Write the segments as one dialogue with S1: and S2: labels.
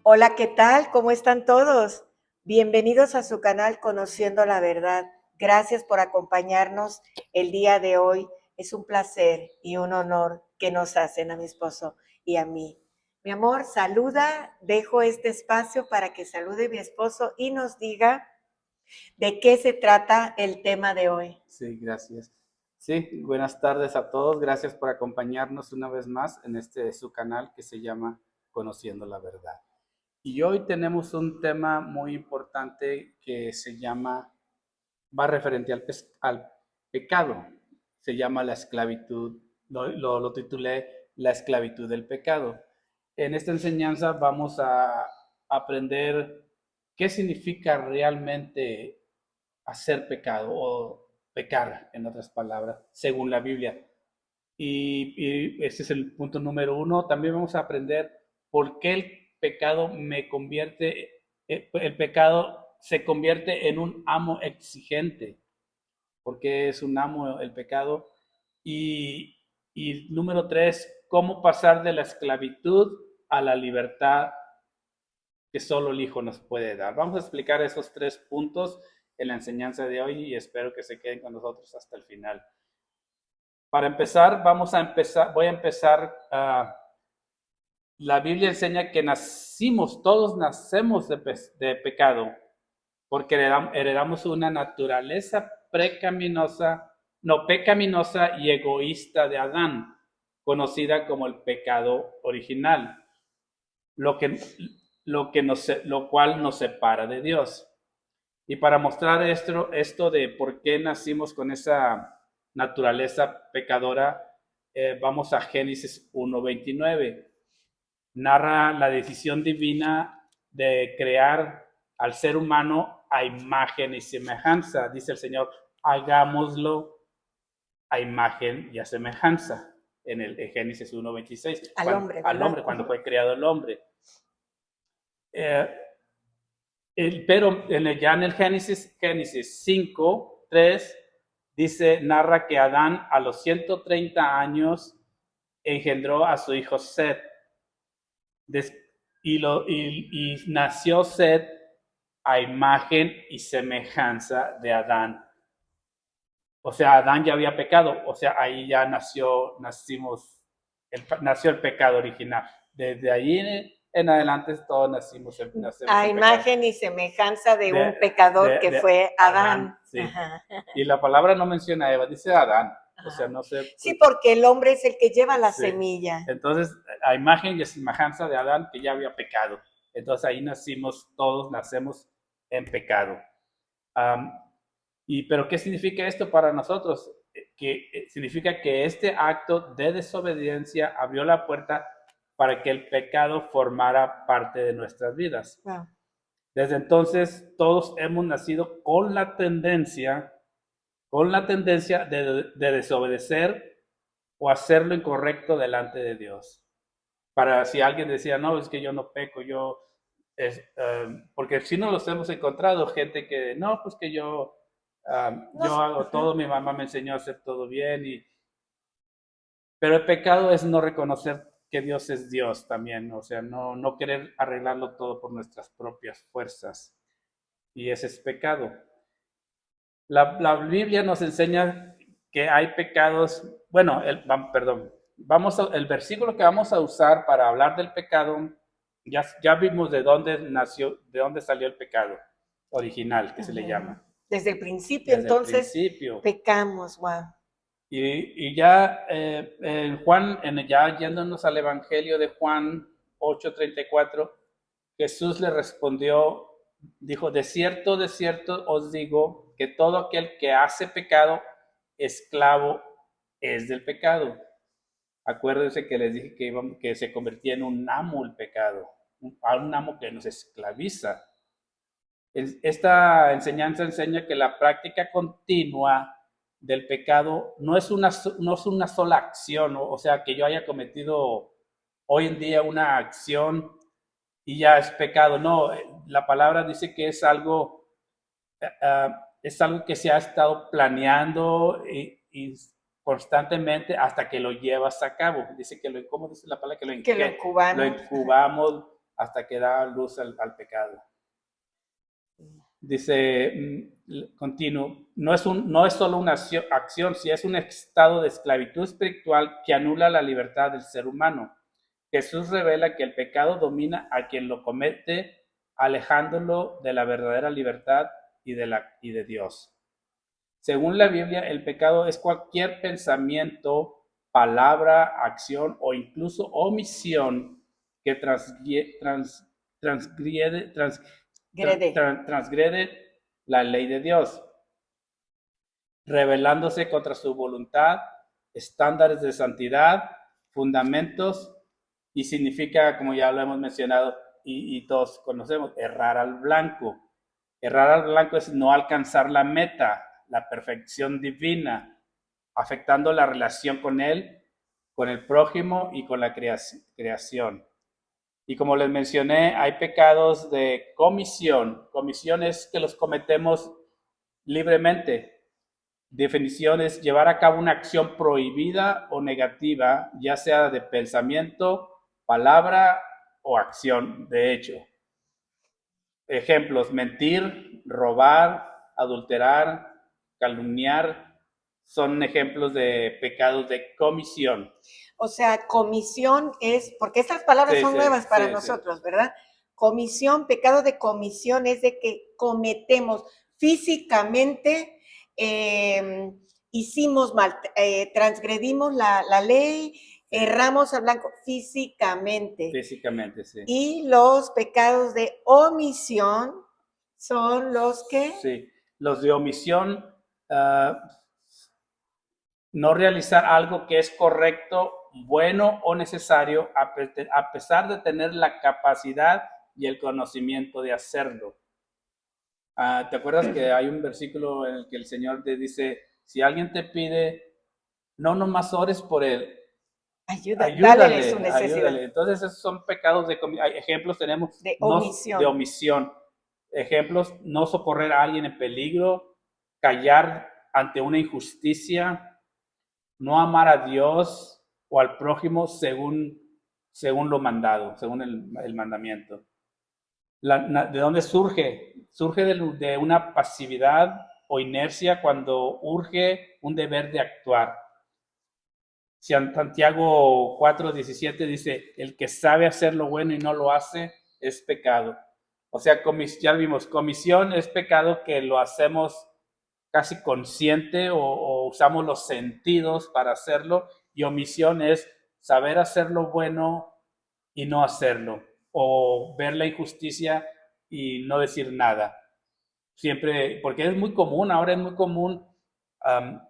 S1: Hola, ¿qué tal? ¿Cómo están todos? Bienvenidos a su canal Conociendo la Verdad. Gracias por acompañarnos el día de hoy. Es un placer y un honor que nos hacen a mi esposo y a mí. Mi amor, saluda, dejo este espacio para que salude mi esposo y nos diga de qué se trata el tema de hoy.
S2: Sí, gracias. Sí, buenas tardes a todos. Gracias por acompañarnos una vez más en su canal que se llama Conociendo la Verdad. Y hoy tenemos un tema muy importante que va referente al pecado. Se llama la esclavitud. Lo titulé La esclavitud del pecado. En esta enseñanza vamos a aprender qué significa realmente hacer pecado o pecar, en otras palabras, según la Biblia. Y ese es el punto número uno. También vamos a aprender por qué el pecado se convierte en un amo exigente, porque es un amo el pecado. Y, y número tres, cómo pasar de la esclavitud a la libertad que solo el Hijo nos puede dar. Vamos a explicar esos tres puntos en la enseñanza de hoy y espero que se queden con nosotros hasta el final. Para empezar, voy a empezar. La Biblia enseña que todos nacemos de pecado, porque heredamos una naturaleza pecaminosa y egoísta de Adán, conocida como el pecado original, lo que, lo cual nos separa de Dios. Y para mostrar esto de por qué nacimos con esa naturaleza pecadora, vamos a Génesis 1:29. Narra la decisión divina de crear al ser humano a imagen y semejanza. Dice el Señor, hagámoslo a imagen y a semejanza. En Génesis 1:26,
S1: Al hombre,
S2: al
S1: ¿verdad?
S2: hombre, cuando fue creado el hombre. Eh, Pero ya en el Génesis 5:3 narra que Adán a los 130 años engendró a su hijo Set. Y nació Set a imagen y semejanza de Adán. O sea, Adán ya había pecado, o sea, ahí ya nació el pecado original. Desde ahí en adelante todos nacemos
S1: A
S2: en pecado.
S1: imagen y semejanza de un pecador que fue
S2: Adán,
S1: Adán.
S2: sí.
S1: Ajá.
S2: Y la palabra no menciona a Eva, dice Adán. O sea,
S1: Ajá.
S2: no sé.
S1: Sí, porque el hombre es el que lleva la
S2: Sí.
S1: semilla.
S2: Entonces, a imagen y semejanza de Adán, que ya había pecado. Entonces ahí todos nacemos en pecado. Um, pero ¿qué significa esto para nosotros? Significa que este acto de desobediencia abrió la puerta para que el pecado formara parte de nuestras vidas.
S1: Wow.
S2: Desde entonces, todos hemos nacido con la tendencia de desobedecer o hacer lo incorrecto delante de Dios. Para si alguien decía, no, es que yo no peco, porque si no los hemos encontrado, gente que, no, pues que yo hago todo, mi mamá me enseñó a hacer todo bien, pero el pecado es no reconocer que Dios es Dios también, o sea, no querer arreglarlo todo por nuestras propias fuerzas, y ese es pecado. La Biblia nos enseña que hay pecados, bueno, perdón, el versículo que vamos a usar para hablar del pecado, ya vimos de dónde salió el pecado original, que se le llama.
S1: Desde el principio,
S2: Desde el
S1: entonces,
S2: principio.
S1: pecamos, wow.
S2: Y ya en Juan, ya yéndonos al Evangelio de Juan 8:34, Jesús le respondió, dijo, de cierto os digo que todo aquel que hace pecado, esclavo es del pecado. Acuérdense que les dije que se convertía en un amo el pecado, un amo que nos esclaviza. Esta enseñanza enseña que la práctica continua del pecado no es una sola acción, o sea, que yo haya cometido hoy en día una acción y ya es pecado. No, la palabra dice que es algo que se ha estado planeando y constantemente hasta que lo llevas a cabo. Dice ¿cómo dice la palabra?
S1: Que lo
S2: Lo
S1: incubamos.
S2: incubamos hasta que da luz al pecado. Dice, continuo, no es solo una acción, sino es un estado de esclavitud espiritual que anula la libertad del ser humano. Jesús revela que el pecado domina a quien lo comete, alejándolo de la verdadera libertad y de Dios. Según la Biblia, el pecado es cualquier pensamiento, palabra, acción o incluso omisión que transgrede la ley de Dios, rebelándose contra su voluntad, estándares de santidad, fundamentos, y significa, como ya lo hemos mencionado y todos conocemos, errar al blanco. Errar al blanco es no alcanzar la meta, la perfección divina, afectando la relación con Él, con el prójimo y con la creación. Y como les mencioné, hay pecados de comisión. Comisión es que los cometemos libremente. Definición es llevar a cabo una acción prohibida o negativa, ya sea de pensamiento, palabra o acción de hecho. Ejemplos: mentir, robar, adulterar, calumniar, son ejemplos de pecados de comisión.
S1: O sea, comisión es, porque estas palabras son nuevas para nosotros, ¿verdad? Comisión, pecado de comisión es de que cometemos físicamente, hicimos mal, transgredimos la ley, erramos al blanco físicamente.
S2: Físicamente, sí.
S1: Y los pecados de omisión son los que...
S2: Sí, los de omisión, no realizar algo que es correcto, bueno o necesario, a pesar de tener la capacidad y el conocimiento de hacerlo. ¿Te acuerdas que hay un versículo en el que el Señor te dice, si alguien te pide, no nomás ores por él, ayúdale su necesidad. Ayúdale. Entonces esos son pecados ejemplos tenemos
S1: de omisión.
S2: De omisión. Ejemplos: no socorrer a alguien en peligro, callar ante una injusticia, no amar a Dios o al prójimo según lo mandado, según el mandamiento. ¿De dónde surge? Surge de una pasividad o inercia cuando urge un deber de actuar. Santiago 4:17 dice, el que sabe hacer lo bueno y no lo hace, es pecado. O sea, ya vimos, comisión es pecado que lo hacemos casi consciente o usamos los sentidos para hacerlo, y omisión es saber hacer lo bueno y no hacerlo, o ver la injusticia y no decir nada. Siempre, porque es muy común, ahora es muy común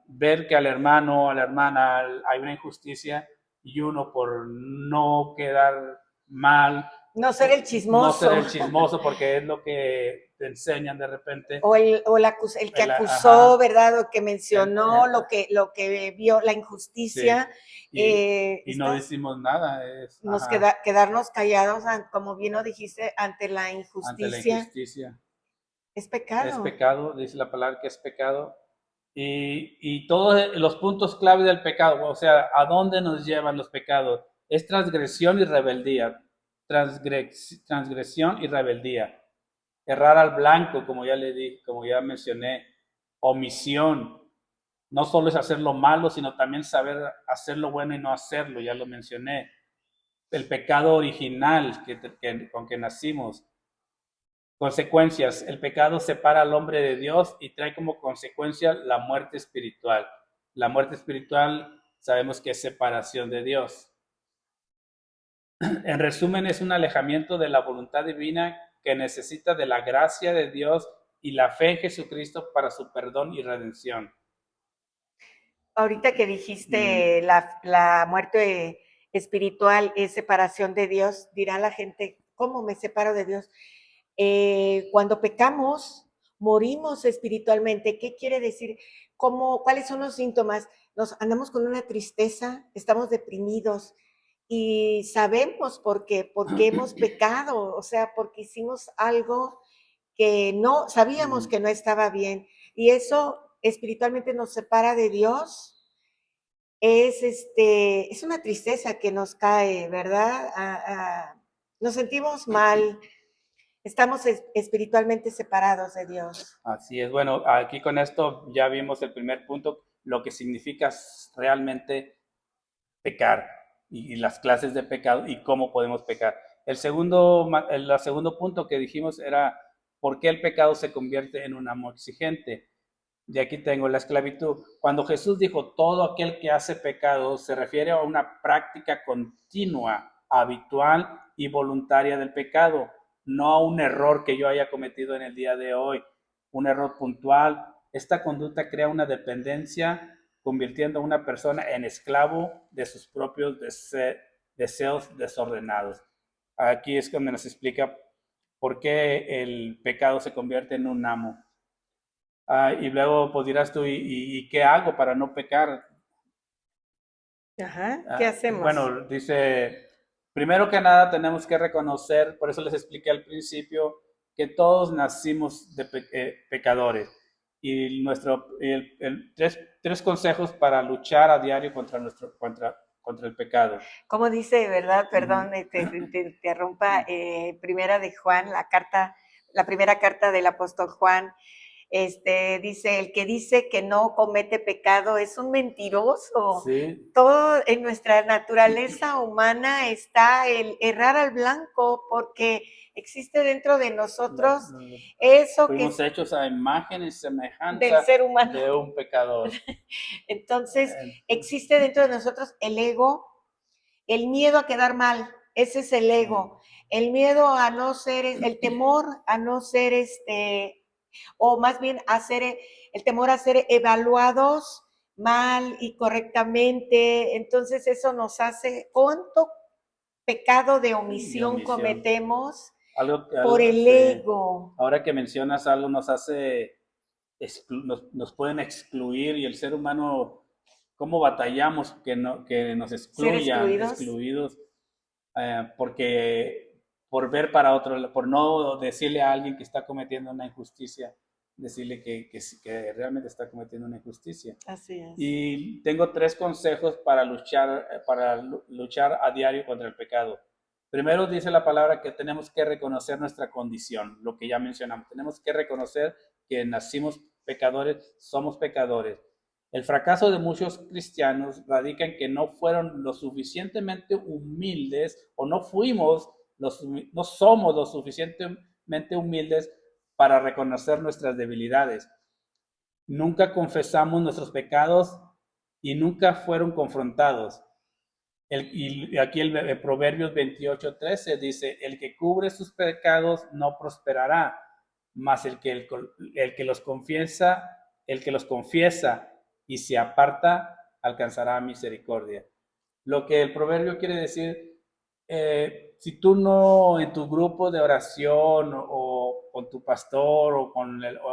S2: ver que al hermano, a la hermana hay una injusticia y uno, por no quedar mal,
S1: no ser el chismoso.
S2: No ser el chismoso, porque es lo que te enseñan de repente.
S1: O el que acusó, ¿verdad? O que mencionó lo que vio, la injusticia.
S2: Sí. Y no decimos nada.
S1: Quedarnos callados, como bien lo dijiste, ante la injusticia.
S2: Ante la injusticia.
S1: Es pecado.
S2: Es pecado, dice la palabra que es pecado. Y todos los puntos clave del pecado, o sea, ¿a dónde nos llevan los pecados? Es transgresión y rebeldía. Transgresión y rebeldía. Errar al blanco, como ya le dije, como ya mencioné. Omisión. No solo es hacer lo malo, sino también saber hacer lo bueno y no hacerlo, ya lo mencioné. El pecado original con que nacimos. Consecuencias: el pecado separa al hombre de Dios y trae como consecuencia la muerte espiritual. La muerte espiritual sabemos que es separación de Dios. En resumen, es un alejamiento de la voluntad divina que necesita de la gracia de Dios y la fe en Jesucristo para su perdón y redención.
S1: Ahorita que dijiste la muerte espiritual es separación de Dios, dirá la gente, ¿cómo me separo de Dios? Cuando pecamos, morimos espiritualmente. ¿Qué quiere decir? ¿Cuáles son los síntomas? Nos andamos con una tristeza, estamos deprimidos y sabemos por qué, porque hemos pecado, o sea, porque hicimos algo que no sabíamos que no estaba bien, y eso espiritualmente nos separa de Dios. Es una tristeza que nos cae, ¿verdad? nos sentimos mal, estamos espiritualmente separados de Dios.
S2: Así es. Bueno, aquí con esto ya vimos el primer punto, lo que significa realmente pecar y las clases de pecado y cómo podemos pecar. El segundo punto que dijimos era por qué el pecado se convierte en un amo exigente. De aquí tengo la esclavitud. Cuando Jesús dijo todo aquel que hace pecado, se refiere a una práctica continua, habitual y voluntaria del pecado, no a un error que yo haya cometido en el día de hoy, un error puntual. Esta conducta crea una dependencia, convirtiendo a una persona en esclavo de sus propios deseos desordenados. Aquí es donde nos explica por qué el pecado se convierte en un amo. Y luego pues dirás tú, ¿y qué hago para no pecar?
S1: Ajá, ¿qué hacemos?
S2: Bueno, dice, primero que nada tenemos que reconocer, por eso les expliqué al principio, que todos nacimos de pecadores. Y tres consejos para luchar a diario contra el pecado.
S1: Como dice, ¿verdad? Perdón, te interrumpa, primera de Juan, la primera carta del apóstol Juan, dice, el que dice que no comete pecado es un mentiroso.
S2: Sí.
S1: Todo en nuestra naturaleza humana está el errar al blanco, porque existe dentro de nosotros eso que
S2: fuimos hechos a imagen y semejanza
S1: del ser humano.
S2: de un pecador.
S1: Entonces, existe dentro de nosotros el ego, el miedo a quedar mal, ese es el ego. El miedo a no ser, el temor a no ser o más bien el temor a ser evaluados mal y correctamente. Entonces eso nos hace, ¿cuánto pecado de omisión cometemos por el ego?
S2: Ahora que mencionas algo, nos pueden excluir, y el ser humano, ¿cómo batallamos que nos excluyan, excluidos? Porque por ver para otro, por no decirle a alguien que está cometiendo una injusticia, decirle que realmente está cometiendo una injusticia.
S1: Así es.
S2: Y tengo tres consejos para luchar a diario contra el pecado. Primero dice la palabra que tenemos que reconocer nuestra condición, lo que ya mencionamos. Tenemos que reconocer que nacimos pecadores, somos pecadores. El fracaso de muchos cristianos radica en que no fueron lo suficientemente humildes o no somos lo suficientemente humildes para reconocer nuestras debilidades. Nunca confesamos nuestros pecados y nunca fueron confrontados. Y aquí el Proverbios 28:13 dice, el que cubre sus pecados no prosperará, mas el que los confiesa y se aparta alcanzará misericordia. Lo que el proverbio quiere decir, si tú no en tu grupo de oración o con tu pastor o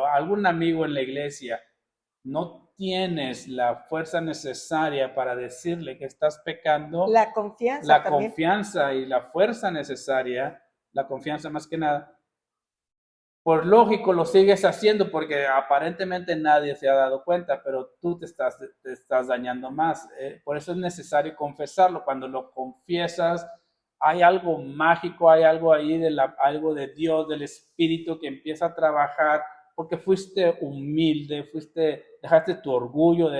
S2: algún amigo en la iglesia no tienes la fuerza necesaria para decirle que estás pecando,
S1: la
S2: confianza y la fuerza necesaria, la confianza más que nada, por lógico lo sigues haciendo porque aparentemente nadie se ha dado cuenta, pero tú te estás dañando más. Por eso es necesario confesarlo. Cuando lo confiesas, hay algo mágico, hay algo ahí, algo de Dios, del Espíritu que empieza a trabajar porque fuiste humilde, dejaste tu orgullo,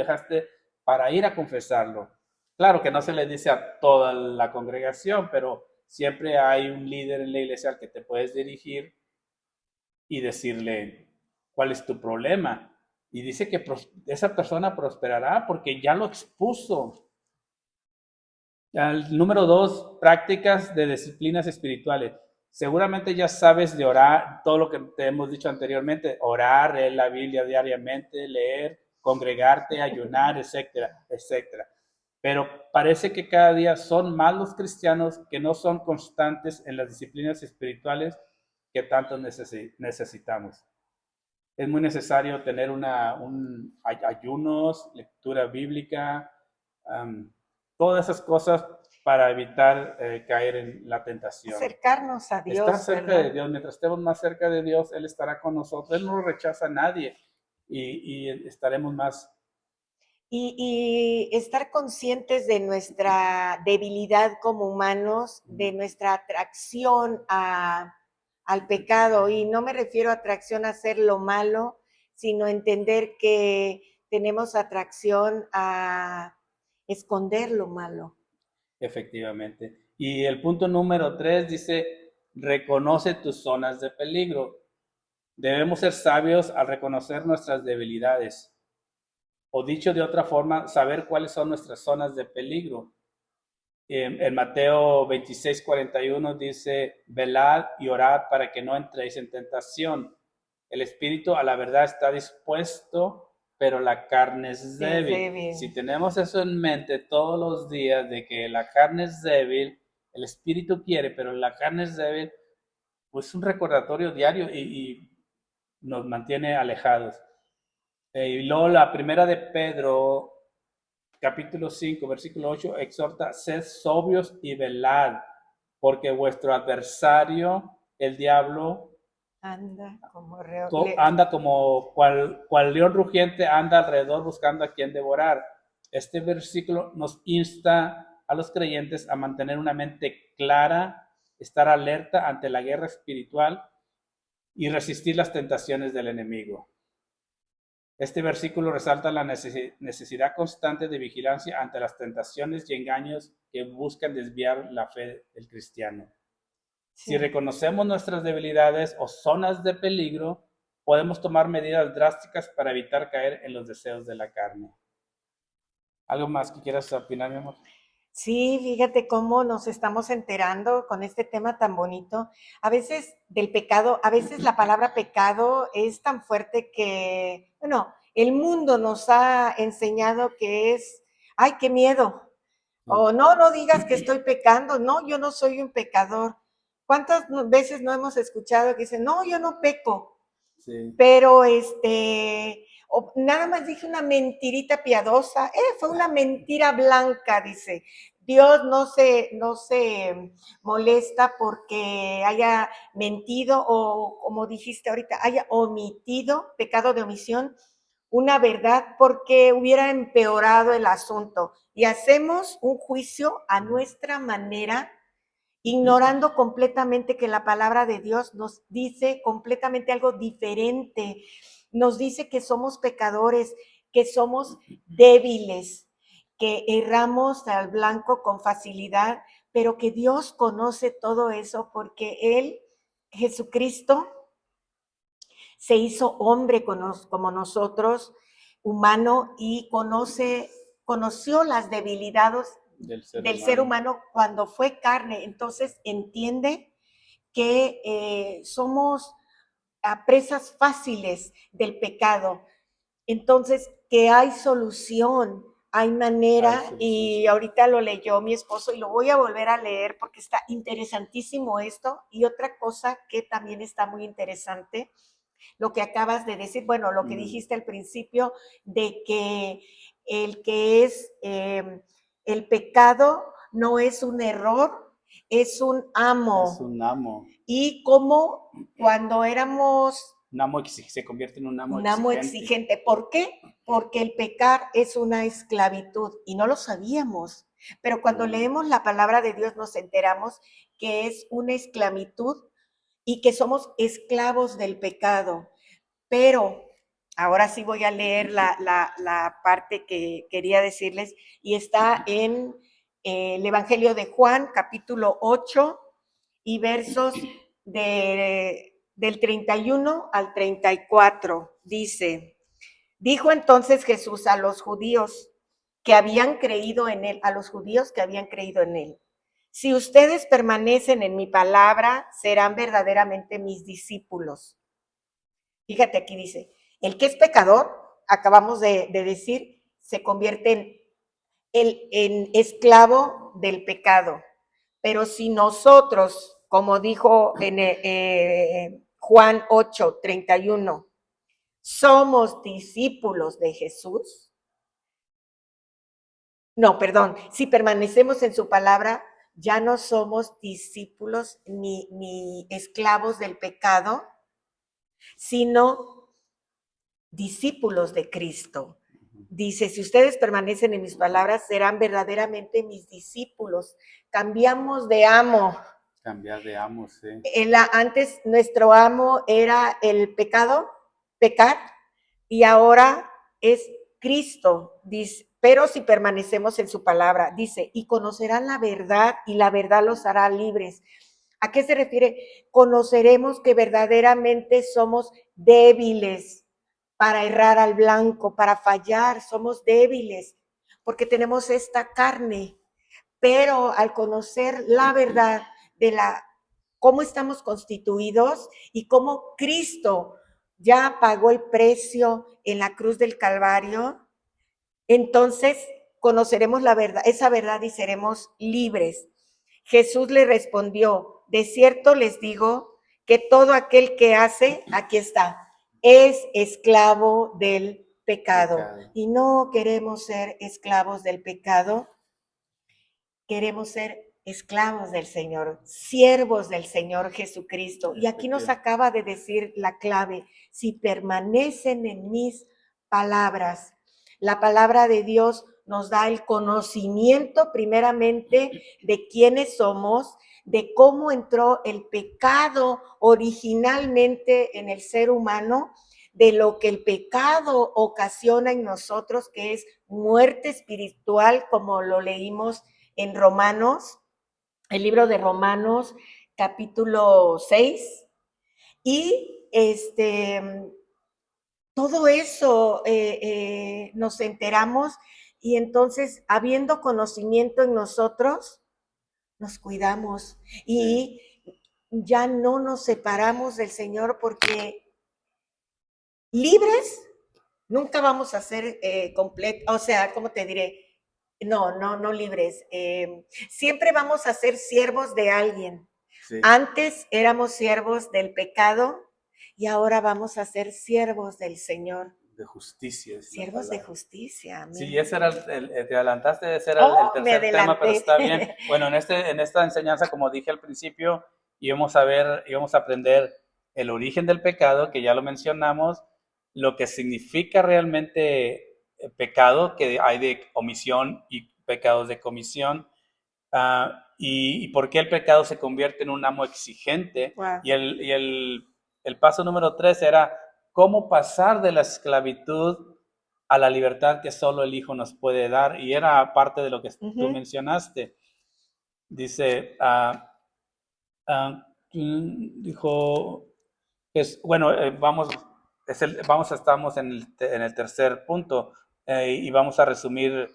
S2: para ir a confesarlo. Claro que no se le dice a toda la congregación, pero siempre hay un líder en la iglesia al que te puedes dirigir y decirle cuál es tu problema. Y dice que esa persona prosperará porque ya lo expuso. El número 2, prácticas de disciplinas espirituales. Seguramente ya sabes de orar, todo lo que te hemos dicho anteriormente, orar, leer la Biblia diariamente, leer, congregarte, ayunar, etcétera, etcétera. Pero parece que cada día son más los cristianos que no son constantes en las disciplinas espirituales que tanto necesitamos. Es muy necesario tener ayunos, lectura bíblica, todas esas cosas para evitar caer en la tentación.
S1: Acercarnos a Dios.
S2: Estar cerca de Dios. Mientras estemos más cerca de Dios, Él estará con nosotros. Él no rechaza a nadie y estaremos más
S1: y estar conscientes de nuestra debilidad como humanos, de nuestra atracción al pecado. Y no me refiero a atracción a hacer lo malo, sino entender que tenemos atracción a esconder lo malo.
S2: Efectivamente. Y el punto número 3 dice, reconoce tus zonas de peligro. Debemos ser sabios al reconocer nuestras debilidades. O dicho de otra forma, saber cuáles son nuestras zonas de peligro. En Mateo 26:41 dice, velad y orad para que no entréis en tentación. El espíritu a la verdad está dispuesto, pero la carne es débil. Si tenemos eso en mente todos los días de que la carne es débil, el espíritu quiere, pero la carne es débil, pues un recordatorio diario y nos mantiene alejados. Y luego la primera de Pedro, capítulo 5, versículo 8, exhorta, sed sobrios y velad, porque vuestro adversario, el diablo,
S1: Anda
S2: como cual león rugiente, anda alrededor buscando a quien devorar. Este versículo nos insta a los creyentes a mantener una mente clara, estar alerta ante la guerra espiritual y resistir las tentaciones del enemigo. Este versículo resalta la necesidad constante de vigilancia ante las tentaciones y engaños que buscan desviar la fe del cristiano. Sí. Si reconocemos nuestras debilidades o zonas de peligro, podemos tomar medidas drásticas para evitar caer en los deseos de la carne. ¿Algo más que quieras opinar, mi amor?
S1: Sí, fíjate cómo nos estamos enterando con este tema tan bonito. A veces del pecado, a veces la palabra pecado es tan fuerte que, bueno, el mundo nos ha enseñado que es, ay, qué miedo. O no, no digas que estoy pecando. No, yo no soy un pecador. ¿Cuántas veces no hemos escuchado que dicen, no, yo no peco? Sí. Pero nada más dije una mentirita piadosa, fue una mentira blanca, dice. Dios no se molesta porque haya mentido o, como dijiste ahorita, haya omitido, pecado de omisión, una verdad porque hubiera empeorado el asunto. Y hacemos un juicio a nuestra manera, ignorando completamente que la palabra de Dios nos dice completamente algo diferente. Nos dice que somos pecadores, que somos débiles, que erramos al blanco con facilidad, pero que Dios conoce todo eso porque Él, Jesucristo, se hizo hombre como nosotros, humano, y conoció las debilidades del ser humano cuando fue carne. Entonces entiende que somos presas fáciles del pecado. Entonces, que hay solución, hay manera, y ahorita lo leyó mi esposo y lo voy a volver a leer porque está interesantísimo esto. Y otra cosa que también está muy interesante, lo que acabas de decir, bueno, lo que dijiste al principio, de que el pecado no es un error, es un amo.
S2: Es un amo.
S1: Y como cuando éramos...
S2: Un amo se convierte en un amo
S1: exigente. Un amo exigente. ¿Por qué? Porque el pecar es una esclavitud y no lo sabíamos. Pero cuando leemos la palabra de Dios nos enteramos que es una esclavitud y que somos esclavos del pecado. Pero ahora sí voy a leer la parte que quería decirles y está en el Evangelio de Juan, capítulo 8 y versos del 31 al 34. Dice, dijo entonces Jesús a los judíos que habían creído en él, a los judíos que habían creído en él. Si ustedes permanecen en mi palabra, serán verdaderamente mis discípulos. Fíjate, aquí dice, el que es pecador, acabamos de decir, se convierte en esclavo del pecado. Pero si nosotros, como dijo en Juan 8:31, somos discípulos de Jesús, no, perdón, si permanecemos en su palabra, ya no somos discípulos ni esclavos del pecado, sino discípulos de Cristo. Dice, si ustedes permanecen en mis palabras, serán verdaderamente mis discípulos. Cambiamos de amo.
S2: Cambiar de amo, sí.
S1: Antes nuestro amo era el pecado, pecar, y ahora es Cristo. Dice, pero si permanecemos en su palabra, dice, y conocerán la verdad y la verdad los hará libres. ¿A qué se refiere? Conoceremos que verdaderamente somos débiles para errar al blanco, para fallar, somos débiles, porque tenemos esta carne. Pero al conocer la verdad de cómo estamos constituidos y cómo Cristo ya pagó el precio en la cruz del Calvario, entonces conoceremos la verdad, esa verdad y seremos libres. Jesús le respondió, de cierto les digo que todo aquel que hace, aquí está, es esclavo del pecado. Y no queremos ser esclavos del pecado, queremos ser esclavos del Señor, siervos del Señor Jesucristo. Y aquí nos acaba de decir la clave, si permanecen en mis palabras. La palabra de Dios nos da el conocimiento primeramente de quiénes somos, de cómo entró el pecado originalmente en el ser humano, de lo que el pecado ocasiona en nosotros, que es muerte espiritual, como lo leímos en Romanos, el libro de Romanos, capítulo 6, y todo eso nos enteramos, y entonces, habiendo conocimiento en nosotros, nos cuidamos y ya no nos separamos del Señor, porque libres nunca vamos a ser completos, o sea, ¿cómo te diré? No libres. Siempre vamos a ser siervos de alguien. Sí. Antes éramos siervos del pecado y ahora vamos a ser siervos del Señor.
S2: De justicia.
S1: Siervos de justicia.
S2: Amén. Sí, ese era te adelantaste, ese era el tercer tema, pero está bien. Bueno, en esta enseñanza, como dije al principio, íbamos a aprender el origen del pecado, que ya lo mencionamos, lo que significa realmente pecado, que hay de omisión y pecados de comisión, y por qué el pecado se convierte en un amo exigente. Wow. Y el paso número 3 era cómo pasar de la esclavitud a la libertad que solo el Hijo nos puede dar, y era parte de lo que tú mencionaste. Dice, dijo, bueno, estamos en el tercer punto, y vamos a resumir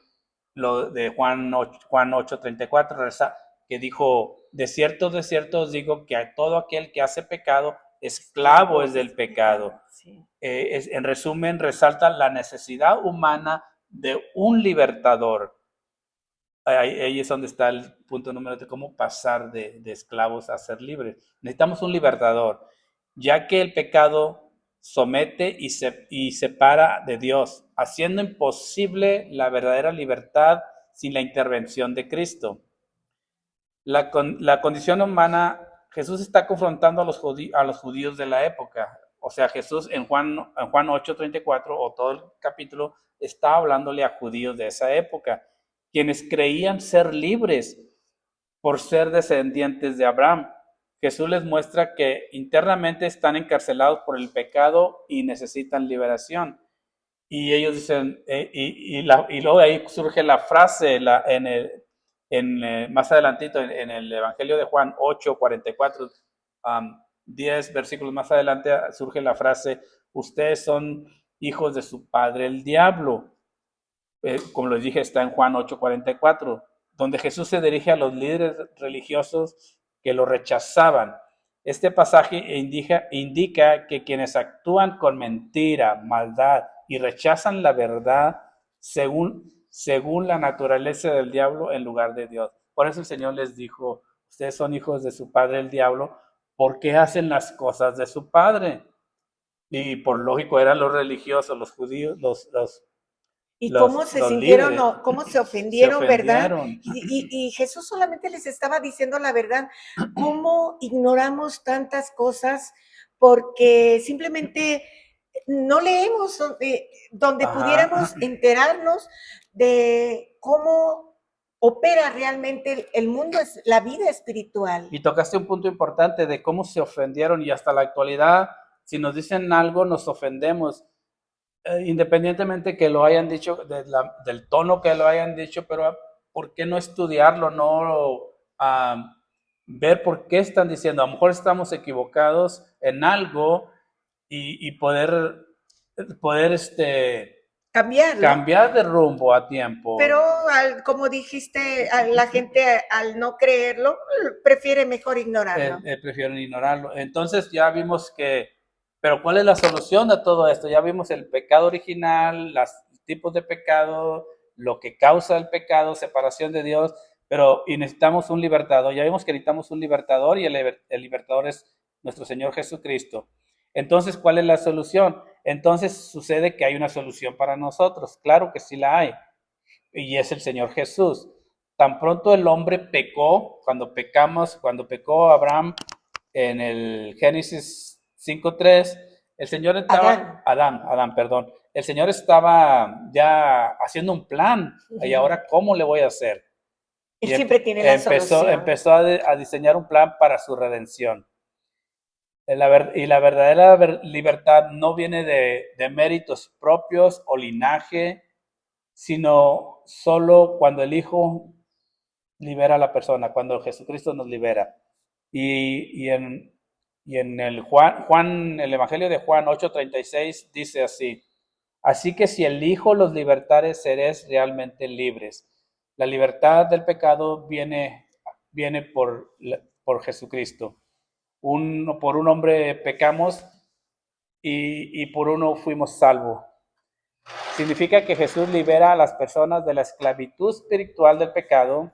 S2: lo de Juan 8:34, que dijo, de cierto os digo que a todo aquel que hace pecado, esclavo es del pecado. Sí. En resumen, resalta la necesidad humana de un libertador. Ahí es donde está el punto número de cómo pasar de esclavos a ser libres. Necesitamos un libertador, ya que el pecado somete y separa de Dios, haciendo imposible la verdadera libertad sin la intervención de Cristo. La condición humana, Jesús está confrontando a los judíos de la época. O sea, Jesús en Juan 8:34, o todo el capítulo, está hablándole a judíos de esa época, quienes creían ser libres por ser descendientes de Abraham. Jesús les muestra que internamente están encarcelados por el pecado y necesitan liberación. Y ellos dicen, y luego ahí surge la frase más adelantito en el Evangelio de Juan 8:44, 10 versículos más adelante surge la frase, ustedes son hijos de su padre el diablo. Como les dije, está en Juan 8:44, donde Jesús se dirige a los líderes religiosos que lo rechazaban. Este pasaje indica que quienes actúan con mentira, maldad y rechazan la verdad según la naturaleza del diablo en lugar de Dios. Por eso el Señor les dijo, ustedes son hijos de su padre el diablo, porque hacen las cosas de su padre. Y por lógico eran los religiosos, los judíos,
S1: y cómo se sintieron, o cómo se ofendieron, ¿verdad? Y Jesús solamente les estaba diciendo la verdad. ¿Cómo ignoramos tantas cosas? Porque simplemente no leemos donde
S2: Ajá.
S1: pudiéramos enterarnos de cómo opera realmente el mundo, la vida espiritual.
S2: Y tocaste un punto importante de cómo se ofendieron y hasta la actualidad, si nos dicen algo, nos ofendemos, independientemente que lo hayan dicho, del tono que lo hayan dicho, pero ¿por qué no estudiarlo? No ver por qué están diciendo. A lo mejor estamos equivocados en algo y poder
S1: Cambiarlo.
S2: cambiar de rumbo a tiempo.
S1: Pero como dijiste, la gente al no creerlo prefiere mejor ignorarlo.
S2: Prefieren ignorarlo. Entonces ya vimos pero ¿cuál es la solución a todo esto? Ya vimos el pecado original, los tipos de pecado, lo que causa el pecado, separación de Dios, y necesitamos un libertador. Ya vimos que necesitamos un libertador y el libertador es nuestro Señor Jesucristo. Entonces, ¿cuál es la solución? Entonces sucede que hay una solución para nosotros. Claro que sí la hay. Y es el Señor Jesús. Tan pronto el hombre pecó, cuando pecó Abraham en el Génesis 5:3, el Señor estaba, Adán, perdón, el Señor estaba ya haciendo un plan, y ahora ¿cómo le voy a hacer?
S1: Él
S2: Y
S1: siempre tiene la solución.
S2: empezó a diseñar un plan para su redención. Y la verdadera libertad no viene de méritos propios o linaje, sino solo cuando el Hijo libera a la persona, cuando Jesucristo nos libera. Y en el Evangelio de Juan 8:36 dice así: así que si el Hijo los libertare, seréis realmente libres. La libertad del pecado viene por Jesucristo. Por un hombre pecamos y por uno fuimos salvos. Significa que Jesús libera a las personas de la esclavitud espiritual del pecado,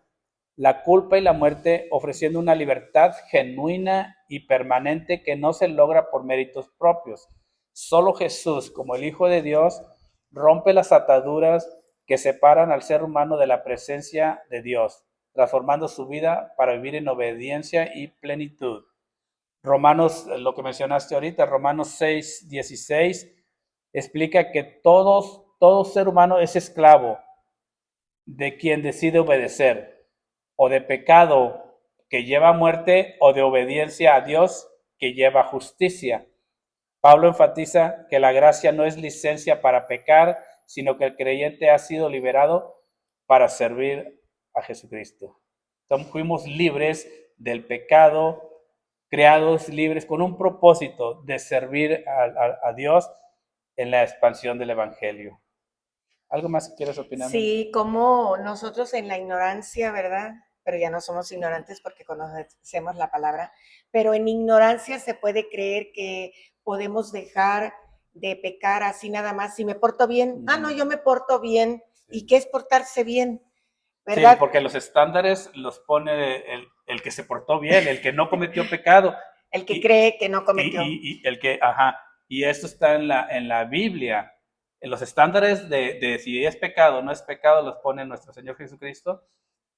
S2: la culpa y la muerte, ofreciendo una libertad genuina y permanente que no se logra por méritos propios. Solo Jesús, como el Hijo de Dios, rompe las ataduras que separan al ser humano de la presencia de Dios, transformando su vida para vivir en obediencia y plenitud. Romanos, lo que mencionaste ahorita, Romanos 6:16, explica que todo ser humano es esclavo de quien decide obedecer, o de pecado que lleva a muerte, o de obediencia a Dios que lleva a justicia. Pablo enfatiza que la gracia no es licencia para pecar, sino que el creyente ha sido liberado para servir a Jesucristo. Entonces, fuimos libres del pecado, creados libres con un propósito de servir a Dios en la expansión del Evangelio. ¿Algo más que quieras opinar?
S1: Sí, como nosotros en la ignorancia, ¿verdad? Pero ya no somos ignorantes porque conocemos la palabra, pero en ignorancia se puede creer que podemos dejar de pecar así nada más. Si me porto bien, no, yo me porto bien. ¿Y qué es portarse bien? ¿Verdad?
S2: Sí, porque los estándares los pone el que se portó bien, el que no cometió pecado.
S1: El que cree que no cometió.
S2: Y el que, y esto está en la Biblia. En los estándares de si es pecado o no es pecado los pone nuestro Señor Jesucristo,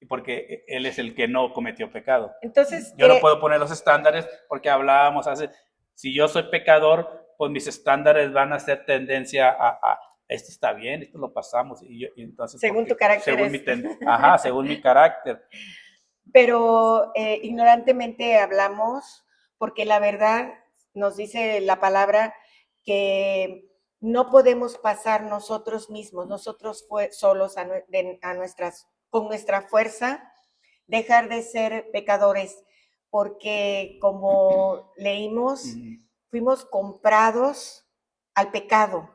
S2: y porque Él es el que no cometió pecado.
S1: Entonces,
S2: yo no puedo poner los estándares porque hablábamos si yo soy pecador, pues mis estándares van a hacer tendencia esto está bien, esto lo pasamos. Y entonces,
S1: según tu carácter.
S2: Según mi carácter.
S1: Pero ignorantemente hablamos porque la verdad nos dice la palabra que no podemos pasar nosotros mismos, nosotros solos con nuestra fuerza, dejar de ser pecadores, porque como leímos, fuimos comprados al pecado.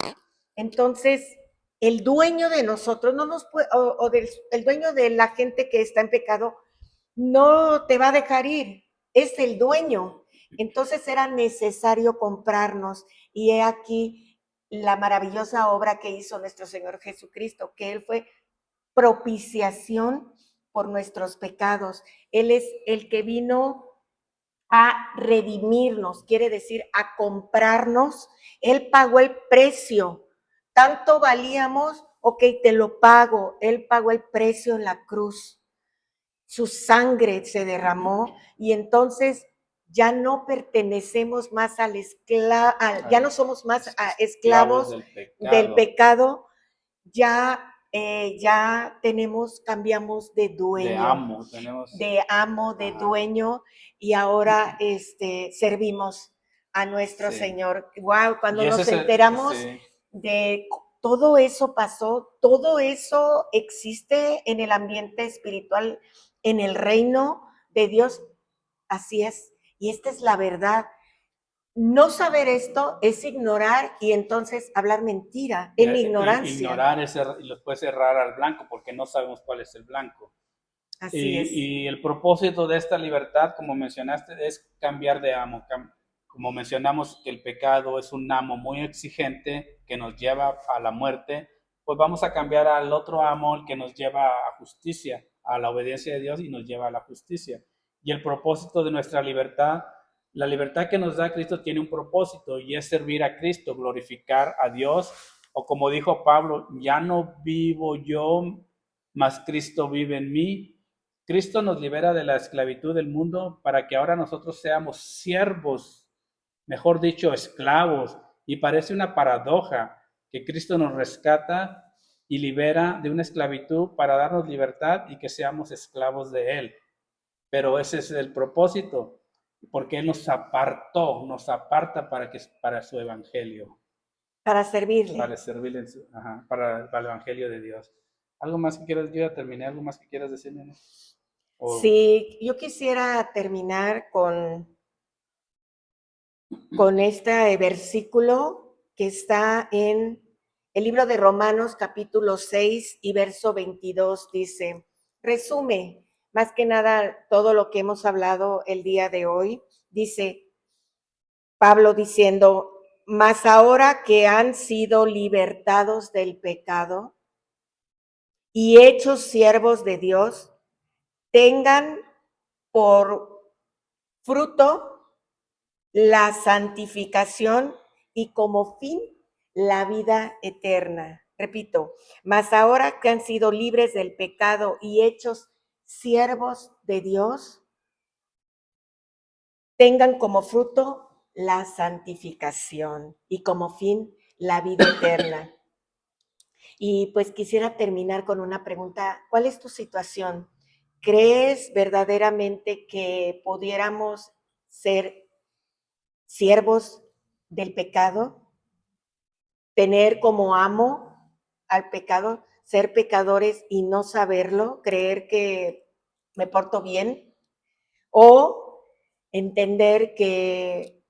S1: Entonces, el dueño de nosotros no nos puede, el dueño de la gente que está en pecado no te va a dejar ir, es el dueño. Entonces era necesario comprarnos, y he aquí la maravillosa obra que hizo nuestro Señor Jesucristo, que Él fue propiciación por nuestros pecados. Él es el que vino a redimirnos, quiere decir a comprarnos. Él pagó el precio. Tanto valíamos, ok, te lo pago. Él pagó el precio en la cruz. Su sangre se derramó y entonces ya no pertenecemos más ya no somos más
S2: esclavos
S1: esclavos del
S2: del
S1: pecado, ya cambiamos de
S2: de
S1: dueño,
S2: amo, tenemos,
S1: de
S2: ajá,
S1: dueño, y ahora servimos a nuestro
S2: sí.
S1: Señor. Wow, cuando
S2: Y ese
S1: nos
S2: es el,
S1: enteramos
S2: sí,
S1: de todo eso pasó, todo eso existe en el ambiente espiritual, en el reino de Dios, así es. Y esta es la verdad. No saber esto es ignorar y entonces hablar mentira en la ignorancia.
S2: ignorar ese, y después errar al blanco porque no sabemos cuál es el blanco.
S1: Así es.
S2: Y el propósito de esta libertad, como mencionaste, es cambiar de amo. Como mencionamos que el pecado es un amo muy exigente que nos lleva a la muerte, pues vamos a cambiar al otro amo, el que nos lleva a justicia, a la obediencia de Dios y nos lleva a la justicia. Y el propósito de nuestra libertad, la libertad que nos da Cristo tiene un propósito y es servir a Cristo, glorificar a Dios, o como dijo Pablo, ya no vivo yo, mas Cristo vive en mí. Cristo nos libera de la esclavitud del mundo para que ahora nosotros seamos siervos, mejor dicho, esclavos. Y parece una paradoja que Cristo nos rescata y libera de una esclavitud para darnos libertad y que seamos esclavos de Él. Pero ese es el propósito, porque Él nos aparta para su evangelio,
S1: Para servirle.
S2: para servirle para el evangelio de Dios. ¿Algo más que quieras? Yo ya terminé. ¿Algo más que quieras decir, nene? O,
S1: Sí, yo quisiera terminar con este versículo que está en el libro de Romanos capítulo 6 y verso 22. Dice, resume más que nada todo lo que hemos hablado el día de hoy. Dice Pablo diciendo, mas ahora que han sido libertados del pecado y hechos siervos de Dios, tengan por fruto la santificación y como fin la vida eterna. Repito, mas ahora que han sido libres del pecado y hechos siervos de Dios, tengan como fruto la santificación y como fin la vida eterna. Y pues quisiera terminar con una pregunta. ¿Cuál es tu situación? ¿Crees verdaderamente que pudiéramos ser siervos del pecado? ¿Tener como amo al pecado? ¿Ser pecadores y no saberlo? ¿Creer que me porto bien? ¿O entender que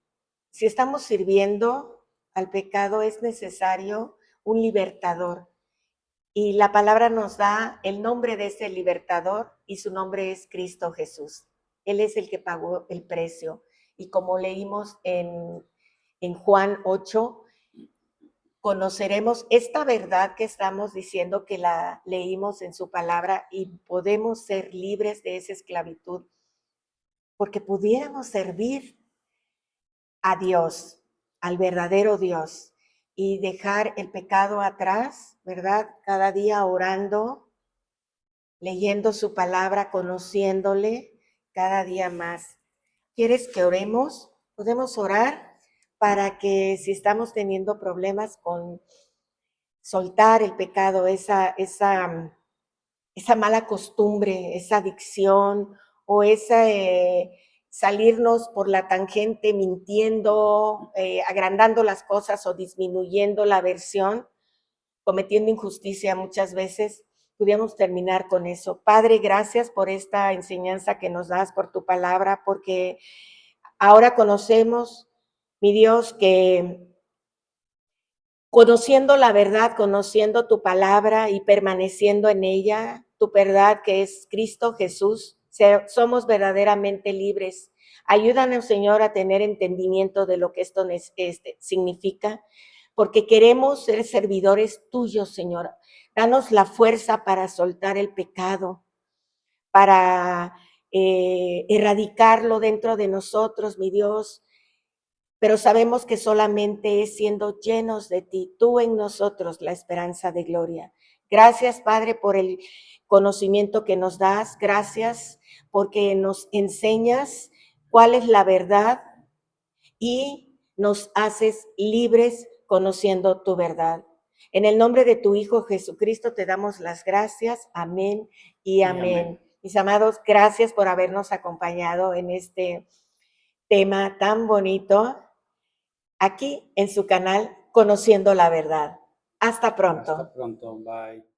S1: si estamos sirviendo al pecado es necesario un libertador? Y la palabra nos da el nombre de ese libertador y su nombre es Cristo Jesús. Él es el que pagó el precio. Y como leímos en Juan 8, conoceremos esta verdad que estamos diciendo, que la leímos en su palabra, y podemos ser libres de esa esclavitud, porque pudiéramos servir a Dios, al verdadero Dios, y dejar el pecado atrás, ¿verdad? Cada día orando, leyendo su palabra, conociéndole cada día más. ¿Quieres que oremos? Podemos orar para que si estamos teniendo problemas con soltar el pecado, esa mala costumbre, esa adicción o esa salirnos por la tangente mintiendo, agrandando las cosas o disminuyendo la aversión, cometiendo injusticia muchas veces, pudiéramos terminar con eso. Padre, gracias por esta enseñanza que nos das, por tu palabra, porque ahora conocemos, mi Dios, que conociendo la verdad, conociendo tu palabra y permaneciendo en ella, tu verdad que es Cristo Jesús, somos verdaderamente libres. Ayúdanos, Señor, a tener entendimiento de lo que esto significa, porque queremos ser servidores tuyos, Señor. Danos la fuerza para soltar el pecado, para erradicarlo dentro de nosotros, mi Dios, pero sabemos que solamente es siendo llenos de ti, tú en nosotros, la esperanza de gloria. Gracias, Padre, por el conocimiento que nos das. Gracias porque nos enseñas cuál es la verdad y nos haces libres conociendo tu verdad. En el nombre de tu Hijo Jesucristo te damos las gracias. Amén y amén. Mis amados, gracias por habernos acompañado en este tema tan bonito aquí en su canal Conociendo la Verdad. Hasta pronto.
S2: Hasta pronto. Bye.